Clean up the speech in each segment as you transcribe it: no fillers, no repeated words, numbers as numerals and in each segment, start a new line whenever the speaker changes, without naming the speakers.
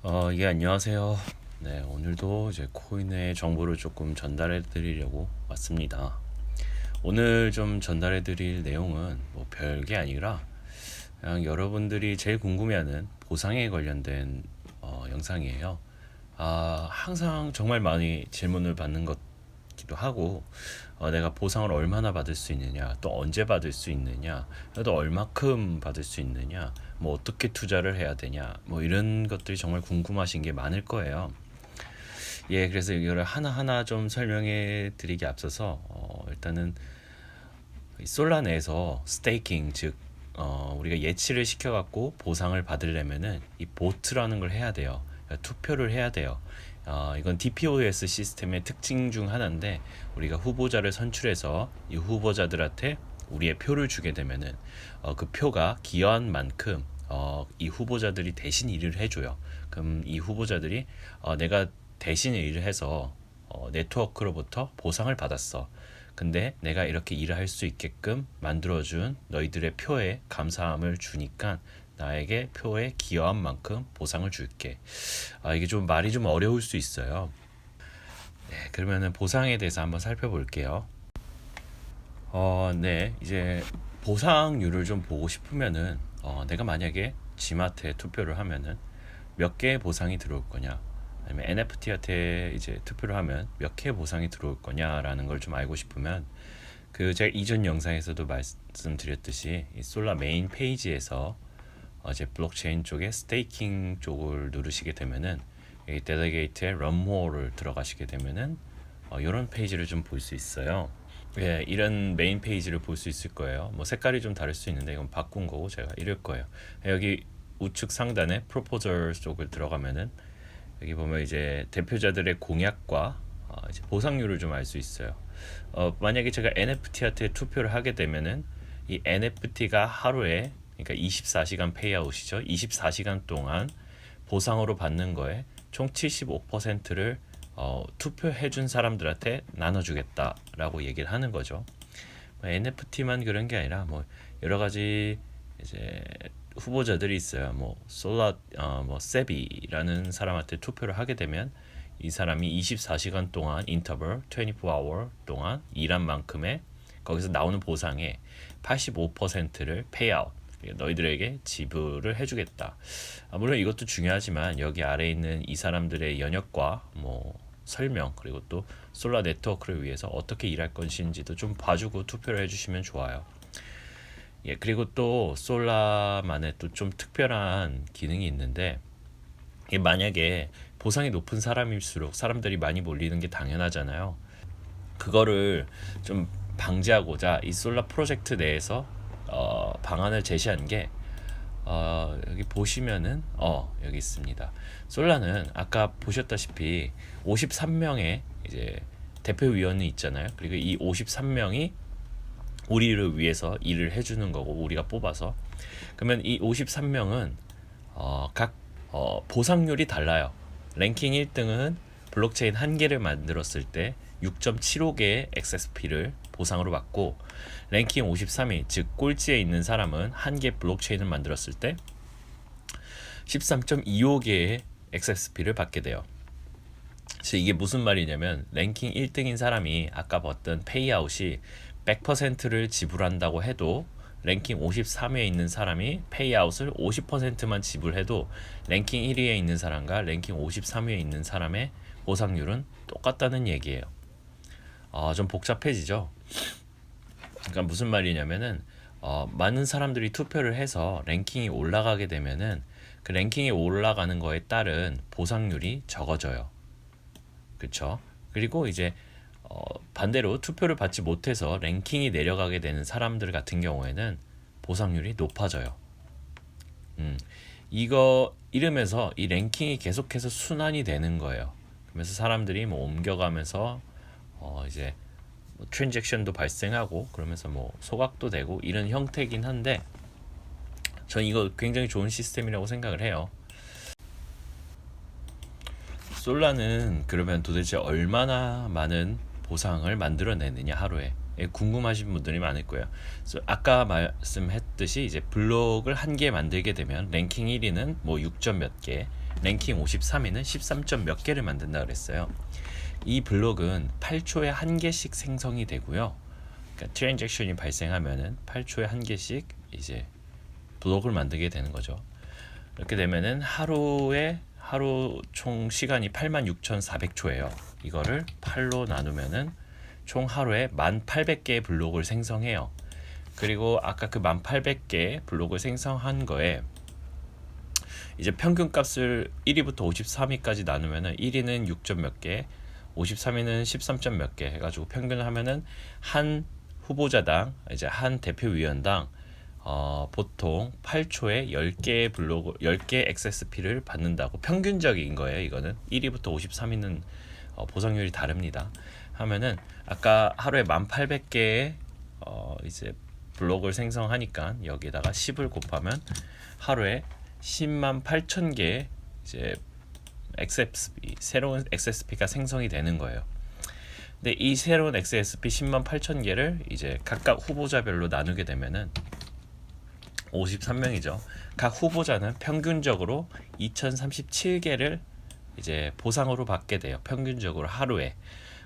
예, 안녕하세요. 네, 오늘도 이제 코인의 정보를 조금 전달해 드리려고 왔습니다. 오늘 좀 전달해 드릴 내용은 뭐 별게 아니라 그냥 여러분들이 제일 궁금해하는 보상에 관련된 영상이에요. 항상 정말 많이 질문을 받는 것기도 하고, 내가 보상을 얼마나 받을 수 있느냐, 또 언제 받을 수 있느냐, 또 얼마큼 받을 수 있느냐, 뭐 어떻게 투자를 해야 되냐, 뭐 이런 것들이 정말 궁금하신 게 많을 거예요. 예, 그래서 이거를 하나하나 좀 설명해 드리기 앞서서 일단은 이 솔라 내에서 스테이킹, 즉 우리가 예치를 시켜갖고 보상을 받으려면은 이 보트라는 걸 해야 돼요. 그러니까 투표를 해야 돼요. 이건 DPoS 시스템의 특징 중 하나인데, 우리가 후보자를 선출해서 이 후보자들한테 우리의 표를 주게 되면은 그 표가 기여한 만큼 이 후보자들이 대신 일을 해줘요. 그럼 이 후보자들이 내가 대신 일을 해서 네트워크로부터 보상을 받았어. 근데 내가 이렇게 일을 할 수 있게끔 만들어준 너희들의 표에 감사함을 주니까 나에게 표에 기여한 만큼 보상을 줄게. 이게 좀 말이 좀 어려울 수 있어요. 네, 그러면은 보상에 대해서 한번 살펴볼게요. 네, 이제 보상률을 좀 보고 싶으면은 내가 만약에 G마트에 투표를 하면은 몇 개의 보상이 들어올 거냐, 아니면 NFT한테 이제 투표를 하면 몇 개의 보상이 들어올 거냐라는 걸 좀 알고 싶으면 그 제가 이전 영상에서도 말씀드렸듯이 이 솔라 메인 페이지에서 이제 블록체인 쪽에 스테이킹 쪽을 누르시게 되면은 이 데드게이트의 런모어를 들어가시게 되면은 이런 페이지를 좀 볼 수 있어요. 예, 이런 메인 페이지를 볼 수 있을 거예요. 뭐 색깔이 좀 다를 수 있는데 이건 바꾼 거고 제가 이럴 거예요. 여기 우측 상단에 프로포저 쪽을 들어가면은 여기 보면 이제 대표자들의 공약과 이제 보상률을 좀 알 수 있어요. 만약에 제가 NFT한테 투표를 하게 되면은 이 NFT가 하루에, 그러니까 24시간 페이아웃이죠. 24시간 동안 보상으로 받는 거에 총 75%를 투표해준 사람들한테 나눠주겠다라고 얘기를 하는 거죠. NFT만 그런 게 아니라 뭐 여러 가지 이제 후보자들이 있어요. 뭐 솔라 뭐 세비라는 사람한테 투표를 하게 되면 이 사람이 24시간 동안 인터벌 24hour 동안 일한 만큼의 거기서 나오는 보상의 85%를 페이아웃, 너희들에게 지불을 해주겠다. 물론 이것도 중요하지만 여기 아래에 있는 이 사람들의 연역과 뭐 설명, 그리고 또 솔라 네트워크를 위해서 어떻게 일할 것인지도 좀 봐주고 투표를 해주시면 좋아요. 예, 그리고 또 솔라만의 또 좀 특별한 기능이 있는데, 이게 만약에 보상이 높은 사람일수록 사람들이 많이 몰리는 게 당연하잖아요. 그거를 좀 방지하고자 이 솔라 프로젝트 내에서 방안을 제시한 게 여기 보시면은 여기 있습니다. 솔라는 아까 보셨다시피 53명의 이제 대표위원이 있잖아요. 그리고 이 53명이 우리를 위해서 일을 해주는 거고, 우리가 뽑아서. 그러면 이 53명은 각 보상률이 달라요. 랭킹 1등은 블록체인 한 개를 만들었을 때 6.75개의 XSP를 보상으로 받고, 랭킹 53위, 즉 꼴찌에 있는 사람은 한 개 블록체인을 만들었을 때 13.25개의 XSP를 받게 돼요. 그래서 이게 무슨 말이냐면, 랭킹 1등인 사람이 아까 봤던 페이아웃이 100%를 지불한다고 해도 랭킹 53위에 있는 사람이 페이아웃을 50%만 지불해도 랭킹 1위에 있는 사람과 랭킹 53위에 있는 사람의 보상률은 똑같다는 얘기예요. 좀 복잡해지죠. 그러니까 무슨 말이냐면은 많은 사람들이 투표를 해서 랭킹이 올라가게 되면은 그 랭킹이 올라가는 거에 따른 보상률이 적어져요. 그렇죠? 그리고 이제 반대로 투표를 받지 못해서 랭킹이 내려가게 되는 사람들 같은 경우에는 보상률이 높아져요. 이거 이러면서 이 랭킹이 계속해서 순환이 되는 거예요. 그러면서 사람들이 뭐 옮겨가면서 이제 뭐 트랜잭션도 발생하고, 그러면서 뭐 소각도 되고 이런 형태긴 한데, 전 이거 굉장히 좋은 시스템이라고 생각을 해요. 솔라는 그러면 도대체 얼마나 많은 보상을 만들어내느냐 하루에, 궁금하신 분들이 많을 거예요. 그래서 아까 말씀했듯이 이제 블록을 한 개 만들게 되면 랭킹 1위는 뭐 6점 몇 개, 랭킹 53위는 13점 몇 개를 만든다 그랬어요. 이 블록은 8초에 한 개씩 생성이 되고요. 그러니까 트랜잭션이 발생하면은 8초에 한 개씩 이제 블록을 만들게 되는 거죠. 이렇게 되면은 하루 총 시간이 86,400초예요. 이거를 8로 나누면은 총 하루에 1,800개의 블록을 생성해요. 그리고 아까 그 1,800개 블록을 생성한 거에 이제 평균 값을 1위부터 53위까지 나누면은 1위는 6점 몇 개, 53위는 13점 몇 개 해가지고 평균을 하면은 한 후보자당 이제 한 대표위원당 보통 8초에 10개의 블록 10개 XSP를 받는다고 평균적인 거예요. 이거는 1위부터 53위는 보상률이 다릅니다. 하면은 아까 하루에 1,800개의 이제 블록을 생성하니까 여기다가 10을 곱하면 하루에 10만 8천 개의 이제 XSP 새로운 XSP가 생성이 되는 거예요. 근데 이 새로운 XSP 10만 8천 개를 이제 각각 후보자별로 나누게 되면은 53명이죠. 각 후보자는 평균적으로 2,037개를 이제 보상으로 받게 돼요. 평균적으로 하루에.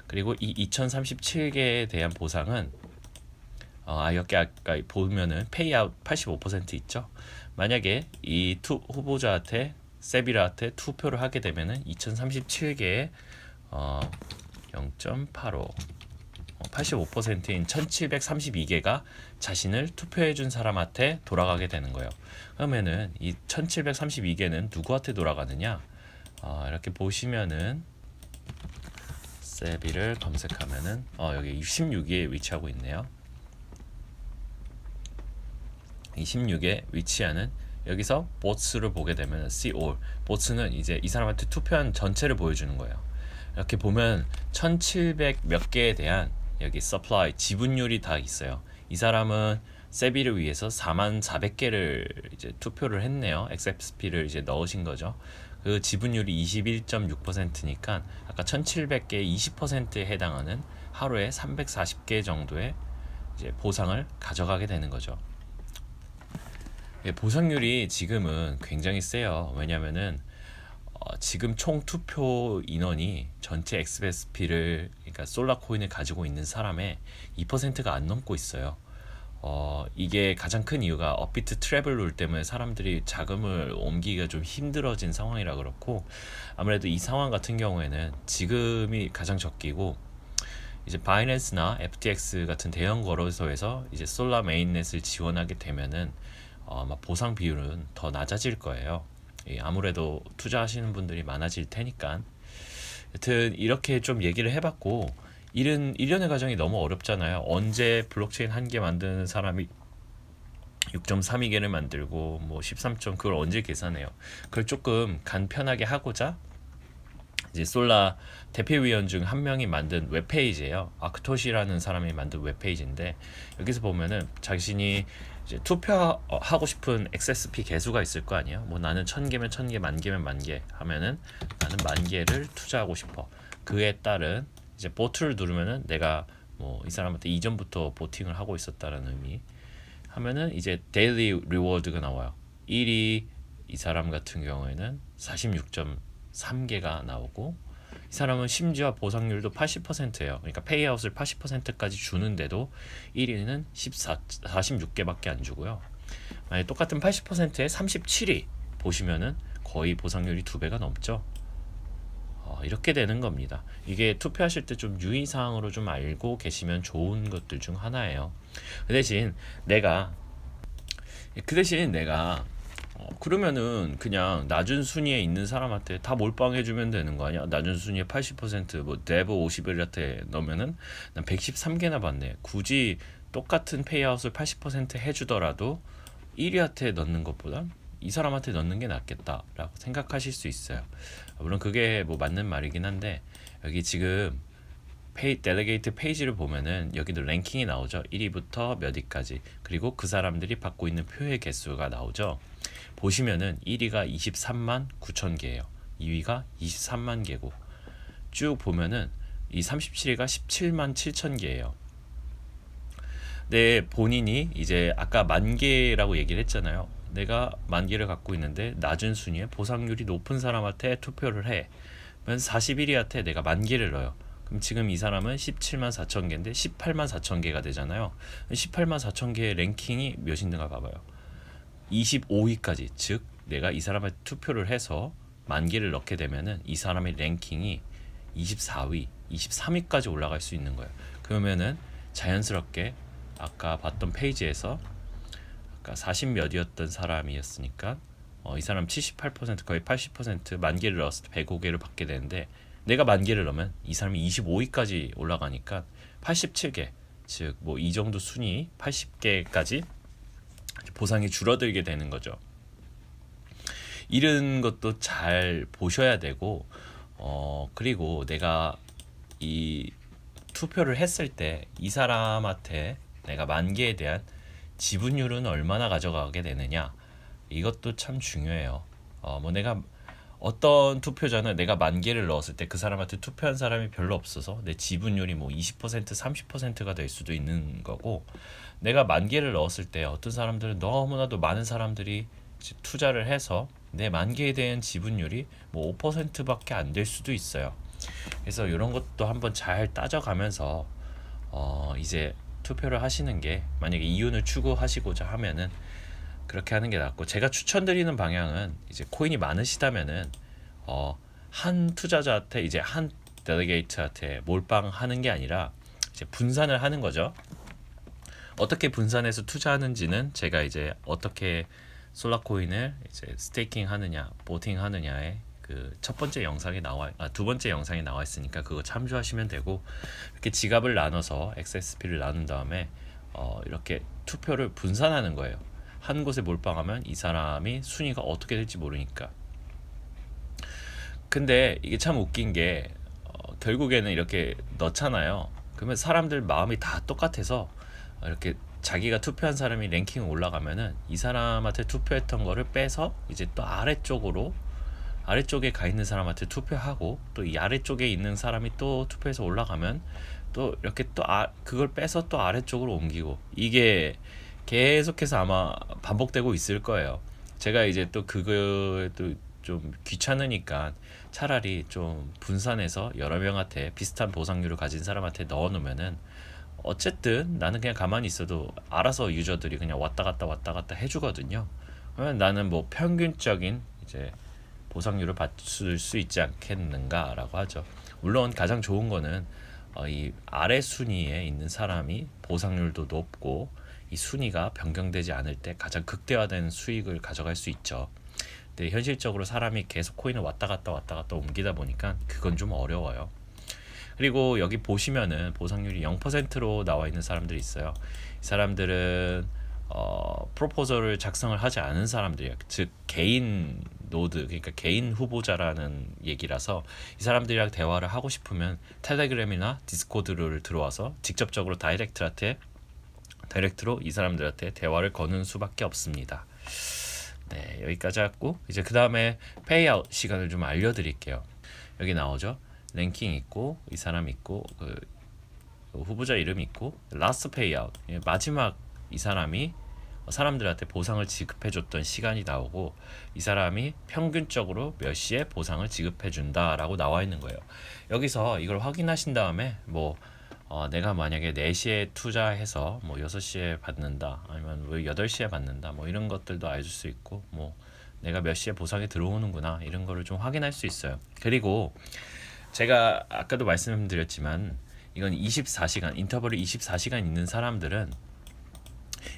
그리고 이 2,037개에 대한 보상은 여기 아까 보면은 페이아웃 85% 있죠. 만약에 이 후보자한테 세비라한테 투표를 하게 되면은 2,037개에 0.85 85%인 1,732개가 자신을 투표해준 사람한테 돌아가게 되는 거예요. 그러면은 이 1,732개는 누구한테 돌아가느냐? 이렇게 보시면은 세비를 검색하면은 여기 16위에 위치하고 있네요. 26에 위치하는 여기서 보츠를 보게 되면 see all 보츠는 이제 이 사람한테 투표한 전체를 보여주는 거예요. 이렇게 보면 1,700 몇 개에 대한 여기 supply 지분율이 다 있어요. 이 사람은 세비를 위해서 44,400개를 이제 투표를 했네요. XSP를 이제 넣으신 거죠. 그 지분율이 21.6%니까 아까 1,700개의 20%에 해당하는 하루에 340개 정도의 이제 보상을 가져가게 되는 거죠. 보상률이 지금은 굉장히 세요. 왜냐면은 지금 총 투표 인원이 전체 XSP를 그러니까 솔라 코인을 가지고 있는 사람의 2%가 안 넘고 있어요. 이게 가장 큰 이유가 업비트 트래블 룰 때문에 사람들이 자금을 옮기기가 좀 힘들어진 상황이라 그렇고 아무래도 이 상황 같은 경우에는 지금이 가장 적기고 이제 바이낸스나 FTX 같은 대형 거래소에서 이제 솔라 메인넷을 지원하게 되면은 보상 비율은 더 낮아질 거예요. 아무래도 투자하시는 분들이 많아질 테니까. 여튼 이렇게 좀 얘기를 해봤고 일련의 과정이 너무 어렵잖아요. 언제 블록체인 한 개 만드는 사람이 6.32개를 만들고 뭐 13점 그걸 언제 계산해요. 그걸 조금 간편하게 하고자 이제 솔라 대표위원 중 한 명이 만든 웹페이지예요. 아크토시라는 사람이 만든 웹페이지인데 여기서 보면은 자신이 이제 투표하고 싶은 XSP 개수가 있을 거 아니에요. 뭐 나는 1,000개면 1,000개, 10,000개면 10,000개 하면은 나는 10,000개를 투자하고 싶어. 그에 따른 이제 보트를 누르면은 내가 뭐 이 사람한테 이전부터 보팅을 하고 있었다는 의미 하면은 이제 데일리 리워드가 나와요. 1위 이 사람 같은 경우에는 46.3개가 나오고 이 사람은 심지어 보상률도 80%예요. 그러니까 페이아웃을 80%까지 주는데도 1위는 46개밖에 안 주고요. 만약 똑같은 80%에 37위 보시면은 거의 보상률이 2배가 넘죠. 이렇게 되는 겁니다. 이게 투표하실 때 좀 유의사항으로 좀 알고 계시면 좋은 것들 중 하나예요. 그 대신 내가 그러면은 그냥 낮은 순위에 있는 사람한테 다 몰빵해주면 되는 거 아니야? 낮은 순위에 80%뭐 데브 50일한테 넣으면은 난 113개나 받네. 굳이 똑같은 페이아웃을 80% 해주더라도 1위한테 넣는 것보다 이 사람한테 넣는 게 낫겠다라고 생각하실 수 있어요. 물론 그게 뭐 맞는 말이긴 한데 여기 지금 델레게이트 페이지를 보면은 여기도 랭킹이 나오죠. 1위부터 몇 위까지 그리고 그 사람들이 받고 있는 표의 개수가 나오죠. 보시면은 1위가 23만 9천 개예요. 2위가 23만 개고 쭉 보면은 이 37위가 17만 7천 개예요. 네, 본인이 이제 아까 10,000개라고 얘기를 했잖아요. 내가 만기를 갖고 있는데 낮은 순위에 보상률이 높은 사람한테 투표를 해. 그러면 41위한테 내가 만기를 넣어요. 그럼 지금 이 사람은 17만 4천 개인데 18만 4천 개가 되잖아요. 18만 4천 개의 랭킹이 몇인가 봐봐요. 25위까지, 즉 내가 이 사람한테 투표를 해서 만기를 넣게 되면은 이 사람의 랭킹이 24위, 23위까지 올라갈 수 있는 거예요. 그러면은 자연스럽게 아까 봤던 페이지에서 아까 40 몇이었던 사람이었으니까 이 사람 78% 거의 80% 만기를 넣었을 때 105개를 받게 되는데 내가 만기를 넣으면 이 사람이 25위까지 올라가니까 87개, 즉 뭐 이 정도 순위 80개까지 보상이 줄어들게 되는 거죠. 이런 것도 잘 보셔야 되고 그리고 내가 이 투표를 했을 때 이 사람한테 내가 만기에 대한 지분율은 얼마나 가져가게 되느냐, 이것도 참 중요해요. 뭐 내가 어떤 투표자는 내가 만개를 넣었을 때 그 사람한테 투표한 사람이 별로 없어서 내 지분율이 뭐 20% 30%가 될 수도 있는 거고, 내가 만개를 넣었을 때 어떤 사람들은 너무나도 많은 사람들이 투자를 해서 내 만개에 대한 지분율이 뭐 5%밖에 안 될 수도 있어요. 그래서 이런 것도 한번 잘 따져가면서 이제 투표를 하시는 게, 만약에 이윤을 추구하시고자 하면은 그렇게 하는 게 낫고, 제가 추천드리는 방향은 이제 코인이 많으시다면은 한 투자자한테, 이제 한 델리게이트한테 몰빵하는 게 아니라 이제 분산을 하는 거죠. 어떻게 분산해서 투자하는지는 제가 이제 어떻게 솔라코인을 이제 스테이킹 하느냐, 보팅 하느냐에 그 첫 번째 영상에 두 번째 영상에 나와 있으니까 그거 참조하시면 되고, 이렇게 지갑을 나눠서 XSP를 나눈 다음에 이렇게 투표를 분산하는 거예요. 한 곳에 몰빵하면 이 사람이 순위가 어떻게 될지 모르니까. 근데 이게 참 웃긴 게 결국에는 이렇게 넣잖아요. 그러면 사람들 마음이 다 똑같아서 이렇게 자기가 투표한 사람이 랭킹 올라가면은 이 사람한테 투표했던 거를 빼서 이제 또 아래쪽에 가 있는 사람한테 투표하고, 또 이 아래쪽에 있는 사람이 또 투표해서 올라가면 또 이렇게 또 그걸 빼서 또 아래쪽으로 옮기고, 이게 계속해서 아마 반복되고 있을 거예요. 제가 이제 또 그것도 좀 귀찮으니까 차라리 좀 분산해서 여러 명한테 비슷한 보상률을 가진 사람한테 넣어 놓으면은 어쨌든 나는 그냥 가만히 있어도 알아서 유저들이 그냥 왔다 갔다 해주거든요. 그러면 나는 뭐 평균적인 이제 보상률을 받을 수 있지 않겠는가라고 하죠. 물론 가장 좋은 거는 이 아래 순위에 있는 사람이 보상률도 높고 이 순위가 변경되지 않을 때 가장 극대화된 수익을 가져갈 수 있죠. 근데 현실적으로 사람이 계속 코인을 왔다 갔다 옮기다 보니까 그건 좀 어려워요. 그리고 여기 보시면은 보상률이 0%로 나와 있는 사람들이 있어요. 이 사람들은 프로포저를 작성을 하지 않은 사람들이에요. 즉 개인 노드, 그러니까 개인 후보자라는 얘기라서 이 사람들이랑 대화를 하고 싶으면 텔레그램이나 디스코드를 들어와서 직접적으로 다이렉트로 이 사람들한테 대화를 거는 수밖에 없습니다. 네, 여기까지 하고 이제 그 다음에 페이아웃 시간을 좀 알려드릴게요. 여기 나오죠. 랭킹 있고 이 사람 있고 그 후보자 이름 있고 라스트 페이아웃, 마지막 이 사람이 사람들한테 보상을 지급해줬던 시간이 나오고, 이 사람이 평균적으로 몇 시에 보상을 지급해준다라고 나와 있는 거예요. 여기서 이걸 확인하신 다음에 뭐 내가 만약에 4시에 투자해서 뭐 6시에 받는다, 아니면 뭐 8시에 받는다, 뭐 이런 것들도 알 수 있고, 뭐 내가 몇 시에 보상이 들어오는구나, 이런 거를 좀 확인할 수 있어요. 그리고 제가 아까도 말씀드렸지만 이건 24시간, 인터벌이 24시간 있는 사람들은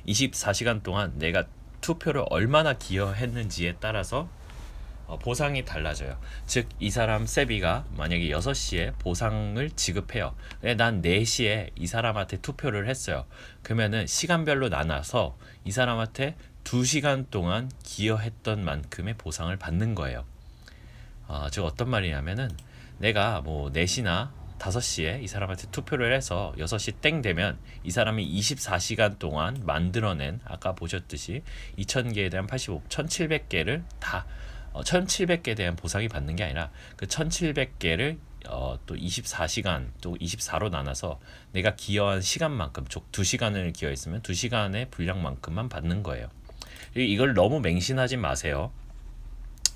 24시간 동안 내가 투표를 얼마나 기여했는지에 따라서 보상이 달라져요. 즉 이 사람 세비가 만약에 6시에 보상을 지급해요. 근데 난 4시에 이 사람한테 투표를 했어요. 그러면은 시간별로 나눠서 이 사람한테 2시간 동안 기여했던 만큼의 보상을 받는 거예요. 즉 어떤 말이냐면은 내가 뭐 4시나 5시에 이 사람한테 투표를 해서 6시 땡 되면 이 사람이 24시간 동안 만들어낸, 아까 보셨듯이 2000개에 대한 1700개를 다 1700개에 대한 보상이 받는 게 아니라 그 1700개를 또 24시간 또 24로 나눠서 내가 기여한 시간만큼, 즉 2시간을 기여했으면 2시간의 분량만큼만 받는 거예요. 이걸 너무 맹신하지 마세요.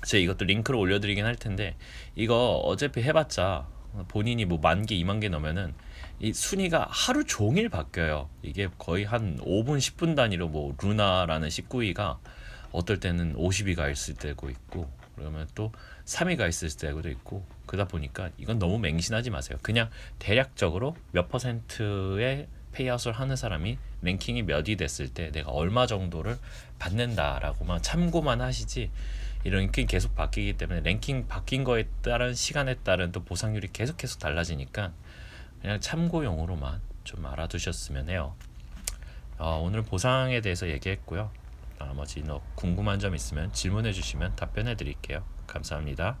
제가 이것도 링크를 올려드리긴 할 텐데 이거 어차피 해봤자 본인이 뭐 10,000개, 20,000개 넣으면은 이 순위가 하루 종일 바뀌어요. 이게 거의 한 5분, 10분 단위로 뭐 루나라는 19위가 어떨 때는 50위가 있을 때고 있고 그러면 또 3위가 있을 때도 있고 그러다 보니까 이건 너무 맹신하지 마세요. 그냥 대략적으로 몇 퍼센트의 페이아웃을 하는 사람이 랭킹이 몇 위 됐을 때 내가 얼마 정도를 받는다라고만 참고만 하시지 이 랭킹 계속 바뀌기 때문에 랭킹 바뀐 거에 따른 시간에 따른 또 보상률이 계속 달라지니까 그냥 참고용으로만 좀 알아두셨으면 해요. 오늘 보상에 대해서 얘기했고요. 나머지 궁금한 점 있으면 질문해 주시면 답변해 드릴게요. 감사합니다.